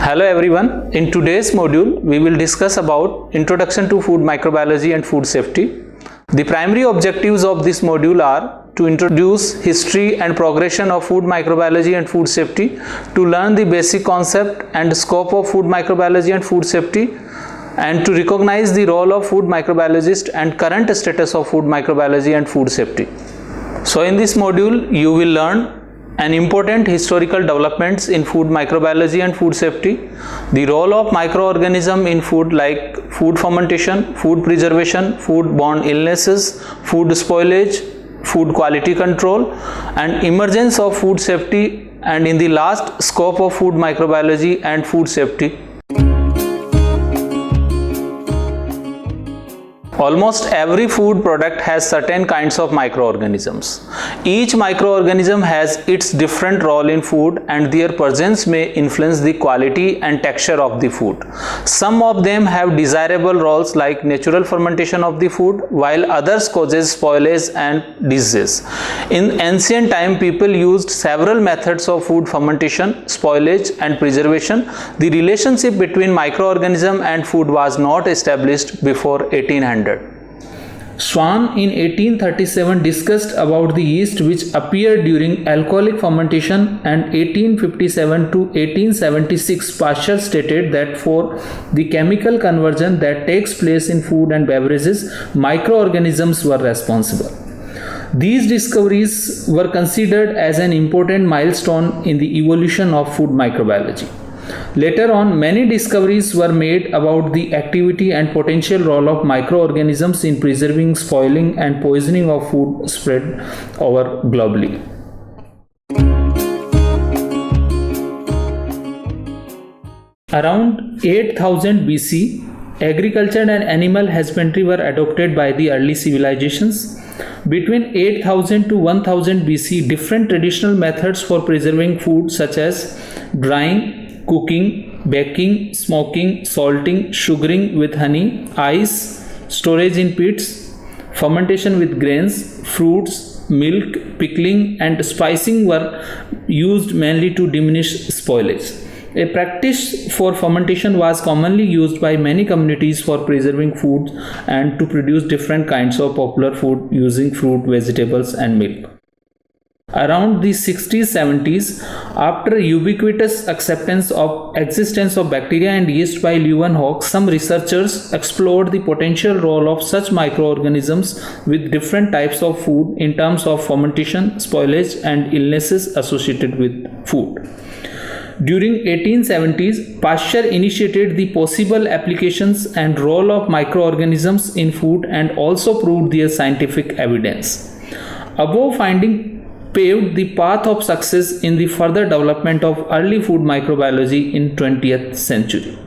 Hello everyone. In today's module, we will discuss about Introduction to Food Microbiology and Food Safety. The primary objectives of this module are to introduce history and progression of food microbiology and food safety, to learn the basic concept and scope of food microbiology and food safety, and to recognize the role of food microbiologist and current status of food microbiology and food safety. So in this module, you will learn an important historical developments in food microbiology and food safety, the role of microorganism in food like food fermentation, food preservation, food-borne illnesses, food spoilage, food quality control, and emergence of food safety, and in the last, scope of food microbiology and food safety. Almost every food product has certain kinds of microorganisms. Each microorganism has its different role in food, and their presence may influence the quality and texture of the food. Some of them have desirable roles like natural fermentation of the food, while others causes spoilage and disease. In ancient time, people used several methods of food fermentation, spoilage, and preservation. The relationship between microorganism and food was not established before 1800. Swan in 1837 discussed about the yeast which appeared during alcoholic fermentation, and 1857 to 1876 Pasteur stated that for the chemical conversion that takes place in food and beverages, microorganisms were responsible. These discoveries were considered as an important milestone in the evolution of food microbiology. Later on, many discoveries were made about the activity and potential role of microorganisms in preserving, spoiling, and poisoning of food spread over globally. Around 8000 BC, agriculture and animal husbandry were adopted by the early civilizations. Between 8000 to 1000 BC, different traditional methods for preserving food such as drying, cooking, baking, smoking, salting, sugaring with honey, ice, storage in pits, fermentation with grains, fruits, milk, pickling, and spicing were used mainly to diminish spoilage. A practice for fermentation was commonly used by many communities for preserving food and to produce different kinds of popular food using fruit, vegetables, and milk. Around the 60s, 70s, after ubiquitous acceptance of existence of bacteria and yeast by Leeuwenhoek, some researchers explored the potential role of such microorganisms with different types of food in terms of fermentation, spoilage, and illnesses associated with food. During 1870s, Pasteur initiated the possible applications and role of microorganisms in food and also proved their scientific evidence. Above finding paved the path of success in the further development of early food microbiology in 20th century.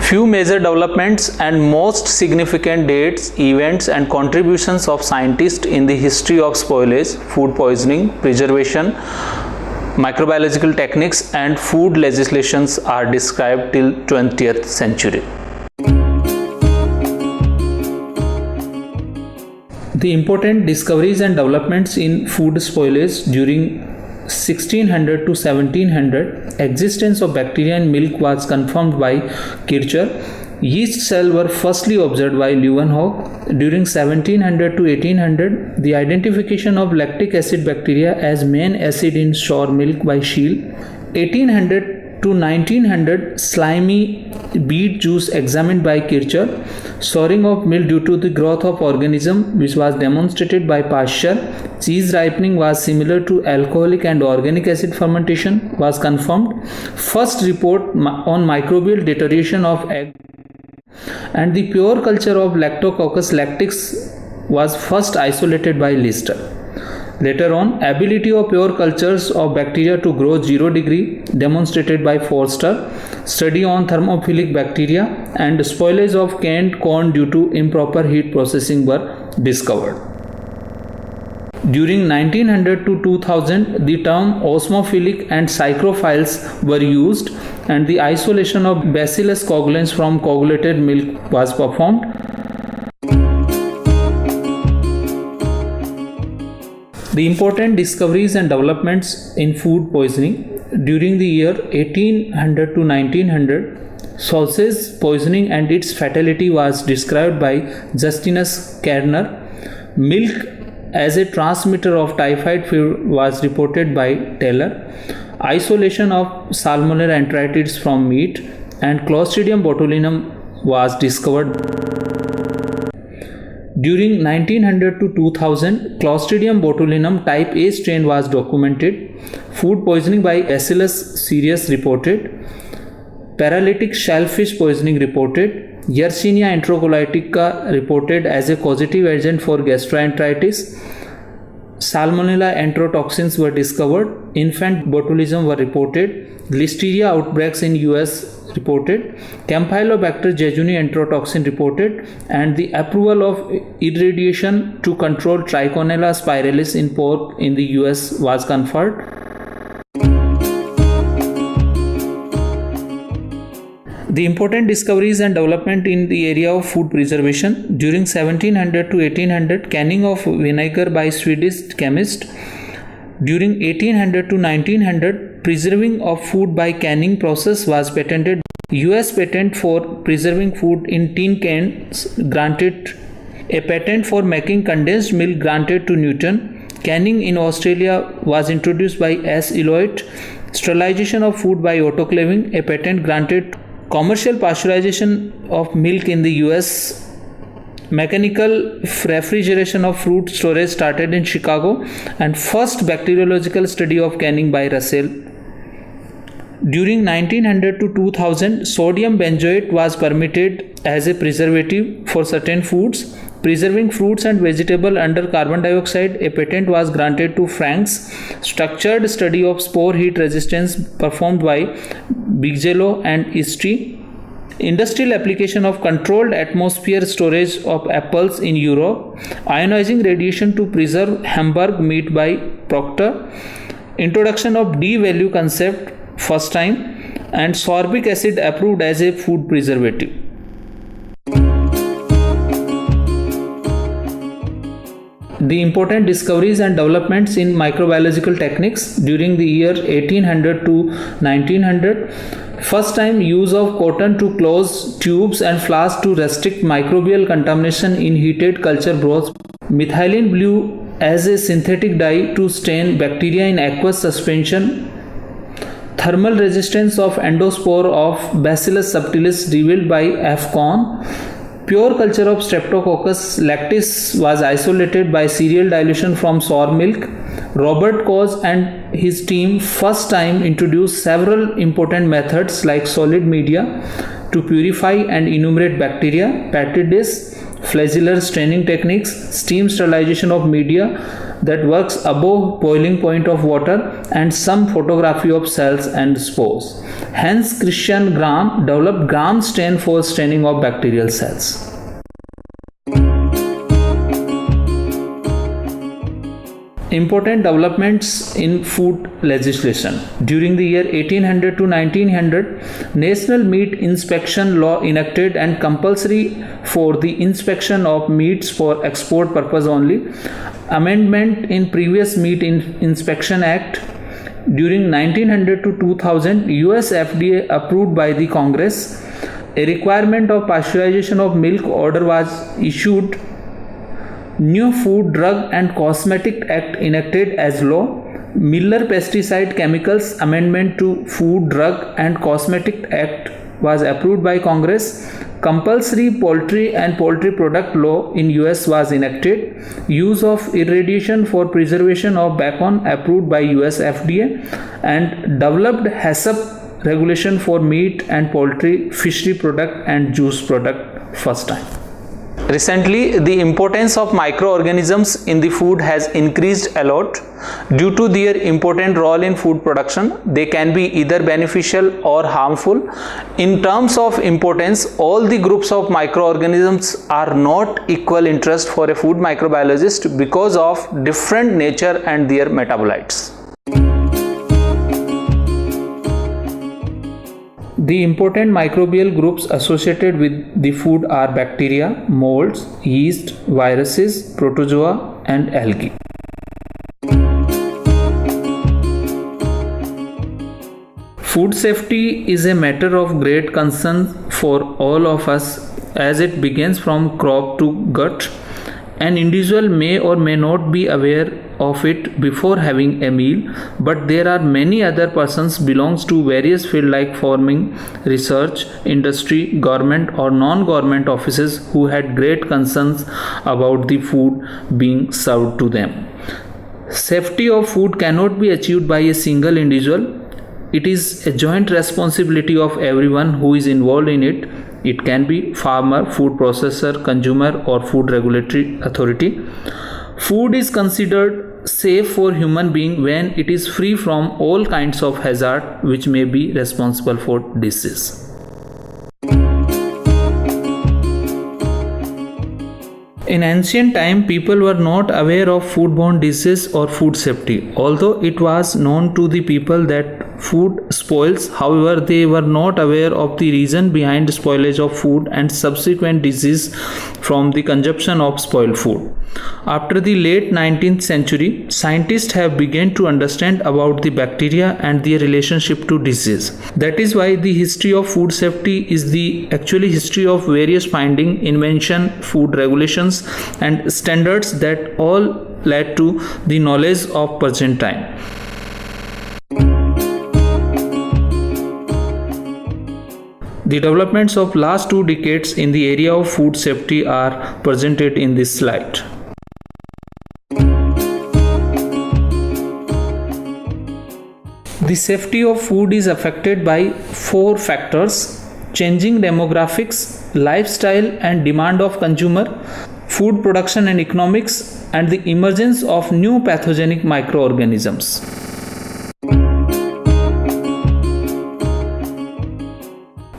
Few major developments and most significant dates, events, and contributions of scientists in the history of spoilage, food poisoning, preservation, microbiological techniques, and food legislations are described till 20th century. The important discoveries and developments in food spoilage during 1600 to 1700, existence of bacteria in milk was confirmed by Kircher. Yeast cells were firstly observed by Leeuwenhoek. During 1700 to 1800, the identification of lactic acid bacteria as main acid in sour milk by Scheele. 1800 to 1900, slimy beet juice examined by Kircher. Souring of milk due to the growth of organism, which was demonstrated by Pasteur. Cheese ripening was similar to alcoholic and organic acid fermentation was confirmed. First report on microbial deterioration of egg and the pure culture of Lactococcus lactis was first isolated by Lister. Later on, ability of pure cultures of bacteria to grow 0 degree demonstrated by Forster. Study on thermophilic bacteria and spoilage of canned corn due to improper heat processing were discovered. During 1900 to 2000, the term osmophilic and psychrophiles were used, and the isolation of Bacillus coagulans from coagulated milk was performed. The important discoveries and developments in food poisoning. during the year 1800 to 1900, sausage poisoning and its fatality was described by Justinus Kerner. Milk as a transmitter of typhoid fever was reported by Taylor. Isolation of Salmonella enteritis from meat and Clostridium botulinum was discovered. During 1900 to 2000, Clostridium botulinum type A strain was documented. Food poisoning by Bacillus cereus reported. Paralytic shellfish poisoning reported. Yersinia enterocolitica reported as a causative agent for gastroenteritis. Salmonella enterotoxins were discovered. Infant botulism were reported. Listeria outbreaks in US reported. Campylobacter jejuni enterotoxin reported, and the approval of irradiation to control Trichinella spiralis in pork in the US was conferred. The important discoveries and development in the area of food preservation. During 1700 to 1800, canning of vinegar by Swedish chemist. During 1800 to 1900, preserving of food by canning process was patented. US patent for preserving food in tin cans granted. A patent for making condensed milk granted to Newton. Canning in Australia was introduced by S. Eliot. Sterilization of food by autoclaving, a patent granted. Commercial pasteurization of milk in the US. Mechanical refrigeration of fruit storage started in Chicago, and first bacteriological study of canning by Russell. During 1900 to 2000, sodium benzoate was permitted as a preservative for certain foods. Preserving fruits and vegetables under carbon dioxide, a patent was granted to Frank's. Structured study of spore heat resistance performed by Bigelow and Istri. Industrial application of controlled atmosphere storage of apples in Europe. Ionizing radiation to preserve Hamburg meat by Procter. Introduction of D-value concept first time, and sorbic acid approved as a food preservative. The important discoveries and developments in microbiological techniques during the year 1800 to 1900. First time use of cotton to close tubes and flasks to restrict microbial contamination in heated culture broth. Methylene blue as a synthetic dye to stain bacteria in aqueous suspension. Thermal resistance of endospore of Bacillus subtilis revealed by F. Kohn. Pure culture of Streptococcus lactis was isolated by cereal dilution from sour milk. Robert Koch and his team first time introduced several important methods like solid media to purify and enumerate bacteria, petri dish, flagellar staining techniques, steam sterilization of media that works above boiling point of water, and some photography of cells and spores. Hence, Christian Gram developed Gram stain for staining of bacterial cells. Important developments in food legislation. During the year 1800 to 1900, National Meat Inspection Law enacted and compulsory for the inspection of meats for export purpose only. Amendment in previous Meat Inspection Act. During 1900 to 2000, US FDA approved by the Congress. A requirement of pasteurization of milk order was issued. New Food, Drug and Cosmetic Act enacted as law. Miller Pesticide Chemicals Amendment to Food, Drug and Cosmetic Act was approved by Congress. Compulsory poultry and poultry product law in US was enacted. Use of irradiation for preservation of bacon approved by US FDA, and developed HACCP regulation for meat and poultry, fishery product and juice product first time. Recently, the importance of microorganisms in the food has increased a lot. Due to their important role in food production, they can be either beneficial or harmful. In terms of importance, all the groups of microorganisms are not equal interest for a food microbiologist because of different nature and their metabolites. The important microbial groups associated with the food are bacteria, molds, yeast, viruses, protozoa, and algae. Food safety is a matter of great concern for all of us as it begins from crop to gut. An individual may or may not be aware of it before having a meal, but there are many other persons belongs to various fields like farming, research, industry, government or non-government offices who had great concerns about the food being served to them. Safety of food cannot be achieved by a single individual. It is a joint responsibility of everyone who is involved in it. It can be farmer, food processor, consumer or food regulatory authority. Food is considered safe for human being when it is free from all kinds of hazard which may be responsible for disease. In ancient time, people were not aware of foodborne disease or food safety. Although it was known to the people that food spoils, however, they were not aware of the reason behind spoilage of food and subsequent disease from the consumption of spoiled food. After the late 19th century, scientists have begun to understand about the bacteria and their relationship to disease. That is why the history of food safety is the actually history of various finding, invention, food regulations and standards that all led to the knowledge of present time. The developments of last 2 decades in the area of food safety are presented in this slide. The safety of food is affected by 4 factors: changing demographics, lifestyle and demand of consumer, food production and economics, and the emergence of new pathogenic microorganisms.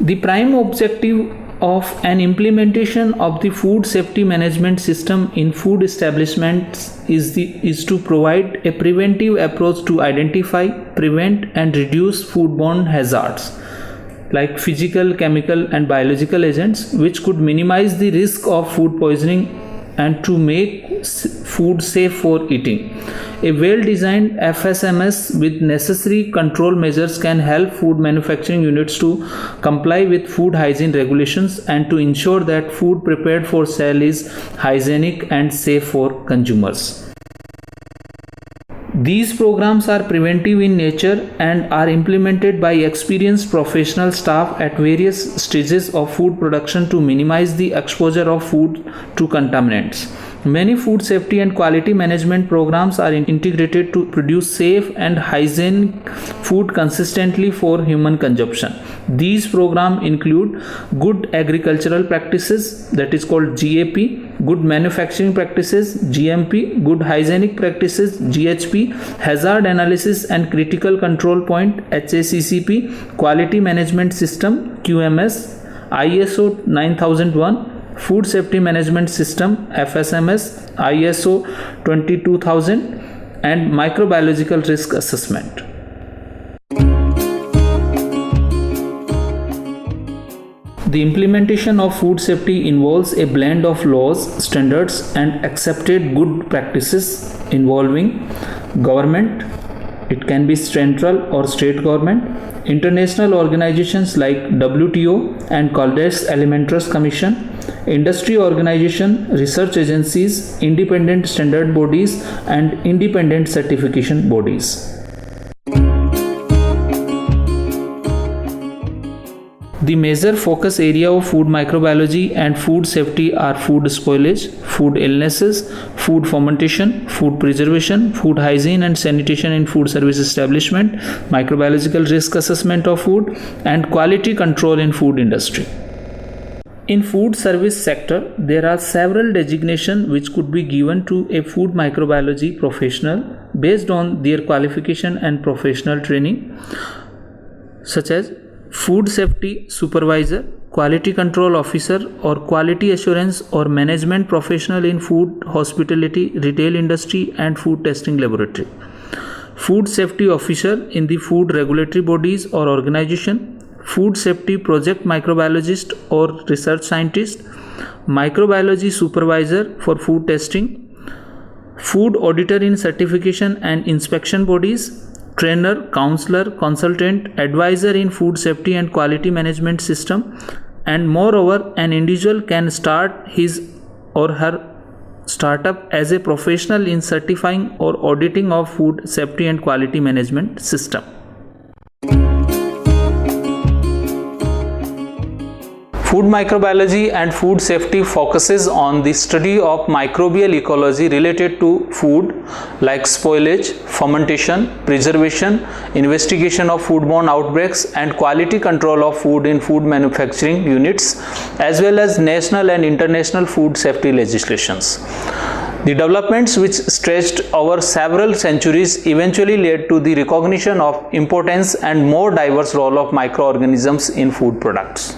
The prime objective of an implementation of the food safety management system in food establishments is to provide a preventive approach to identify, prevent and reduce foodborne hazards like physical, chemical and biological agents which could minimize the risk of food poisoning and to make food safe for eating. A well-designed FSMS with necessary control measures can help food manufacturing units to comply with food hygiene regulations and to ensure that food prepared for sale is hygienic and safe for consumers. These programs are preventive in nature and are implemented by experienced professional staff at various stages of food production to minimize the exposure of food to contaminants. Many food safety and quality management programs are integrated to produce safe and hygienic food consistently for human consumption. These programs include good agricultural practices, that is called GAP, good manufacturing practices, GMP, good hygienic practices, GHP, hazard analysis and critical control point, HACCP, quality management system, QMS, ISO 9001, Food Safety Management System FSMS, ISO 22000 and microbiological risk assessment. The implementation of food safety involves a blend of laws, standards and accepted good practices involving government, it can be central or state government, international organizations like WTO and Codex Alimentarius Commission, industry organization, research agencies, independent standard bodies and independent certification bodies. The major focus area of food microbiology and food safety are food spoilage, food illnesses, food fermentation, food preservation, food hygiene and sanitation in food service establishment, microbiological risk assessment of food, and quality control in food industry. In food service sector, there are several designations which could be given to a food microbiology professional based on their qualification and professional training, such as food safety supervisor, quality control officer or quality assurance or management professional in food, hospitality, retail industry and food testing laboratory. Food safety officer in the food regulatory bodies or organization, food safety project microbiologist or research scientist, microbiology supervisor for food testing, food auditor in certification and inspection bodies, trainer, counselor, consultant, advisor in food safety and quality management system, and moreover an individual can start his or her startup as a professional in certifying or auditing of food safety and quality management system. Food microbiology and food safety focuses on the study of microbial ecology related to food like spoilage, fermentation, preservation, investigation of foodborne outbreaks, and quality control of food in food manufacturing units, as well as national and international food safety legislations. The developments, which stretched over several centuries, eventually led to the recognition of importance and more diverse role of microorganisms in food products.